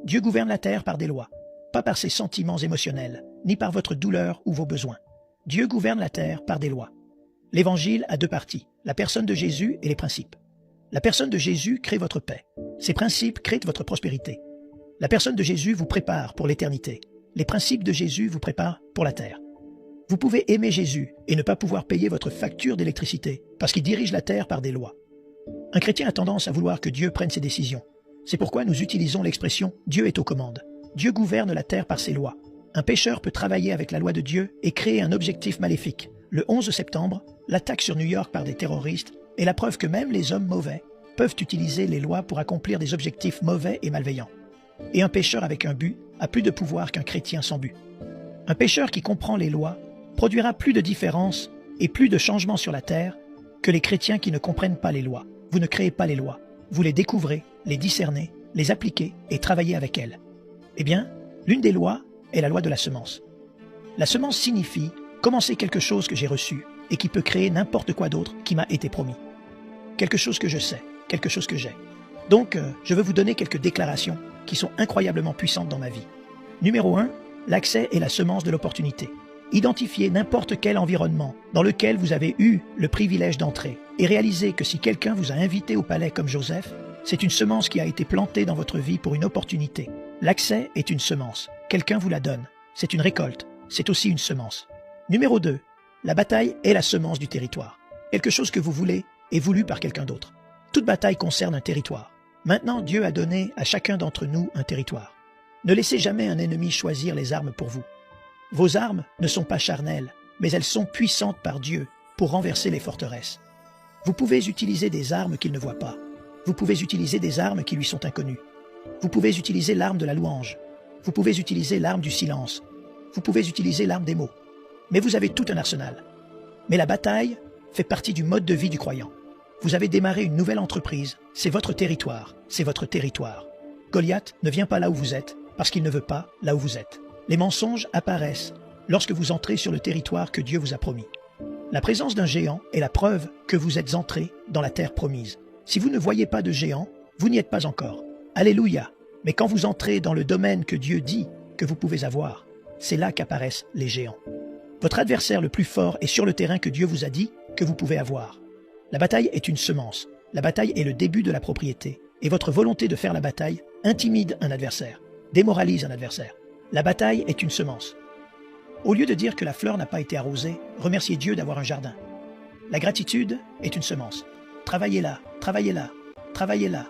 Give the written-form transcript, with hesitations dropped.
Dieu gouverne la terre par des lois, pas par ses sentiments émotionnels, ni par votre douleur ou vos besoins. Dieu gouverne la terre par des lois. L'Évangile a deux parties, la personne de Jésus et les principes. La personne de Jésus crée votre paix. Ses principes créent votre prospérité. La personne de Jésus vous prépare pour l'éternité. Les principes de Jésus vous préparent pour la terre. Vous pouvez aimer Jésus et ne pas pouvoir payer votre facture d'électricité parce qu'il dirige la terre par des lois. Un chrétien a tendance à vouloir que Dieu prenne ses décisions. C'est pourquoi nous utilisons l'expression « Dieu est aux commandes ». Dieu gouverne la terre par ses lois. Un pécheur peut travailler avec la loi de Dieu et créer un objectif maléfique. Le 11 septembre, l'attaque sur New York par des terroristes est la preuve que même les hommes mauvais peuvent utiliser les lois pour accomplir des objectifs mauvais et malveillants. Et un pécheur avec un but a plus de pouvoir qu'un chrétien sans but. Un pécheur qui comprend les lois produira plus de différences et plus de changements sur la terre que les chrétiens qui ne comprennent pas les lois. Vous ne créez pas les lois, vous les découvrez, les discernez, les appliquez et travaillez avec elles. Eh bien, l'une des lois est la loi de la semence. La semence signifie commencer quelque chose que j'ai reçu et qui peut créer n'importe quoi d'autre qui m'a été promis. Quelque chose que je sais, quelque chose que j'ai. Donc, je veux vous donner quelques déclarations qui sont incroyablement puissantes dans ma vie. Numéro 1, l'accès est la semence de l'opportunité. Identifiez n'importe quel environnement dans lequel vous avez eu le privilège d'entrer et réalisez que si quelqu'un vous a invité au palais comme Joseph, c'est une semence qui a été plantée dans votre vie pour une opportunité. L'accès est une semence. Quelqu'un vous la donne. C'est une récolte. C'est aussi une semence. Numéro 2, la bataille est la semence du territoire. Quelque chose que vous voulez est voulu par quelqu'un d'autre. Toute bataille concerne un territoire. Maintenant, Dieu a donné à chacun d'entre nous un territoire. Ne laissez jamais un ennemi choisir les armes pour vous. Vos armes ne sont pas charnelles, mais elles sont puissantes par Dieu pour renverser les forteresses. Vous pouvez utiliser des armes qu'il ne voit pas. Vous pouvez utiliser des armes qui lui sont inconnues. Vous pouvez utiliser l'arme de la louange. Vous pouvez utiliser l'arme du silence. Vous pouvez utiliser l'arme des mots. Mais vous avez tout un arsenal. Mais la bataille fait partie du mode de vie du croyant. Vous avez démarré une nouvelle entreprise. C'est votre territoire. C'est votre territoire. Goliath ne vient pas là où vous êtes parce qu'il ne veut pas là où vous êtes. Les mensonges apparaissent lorsque vous entrez sur le territoire que Dieu vous a promis. La présence d'un géant est la preuve que vous êtes entré dans la terre promise. Si vous ne voyez pas de géant, vous n'y êtes pas encore. Alléluia! Mais quand vous entrez dans le domaine que Dieu dit que vous pouvez avoir, c'est là qu'apparaissent les géants. Votre adversaire le plus fort est sur le terrain que Dieu vous a dit que vous pouvez avoir. La bataille est une semence. La bataille est le début de la propriété. Et votre volonté de faire la bataille intimide un adversaire, démoralise un adversaire. La bataille est une semence. Au lieu de dire que la fleur n'a pas été arrosée, remerciez Dieu d'avoir un jardin. La gratitude est une semence. Travaillez-la, travaillez-la, travaillez-la.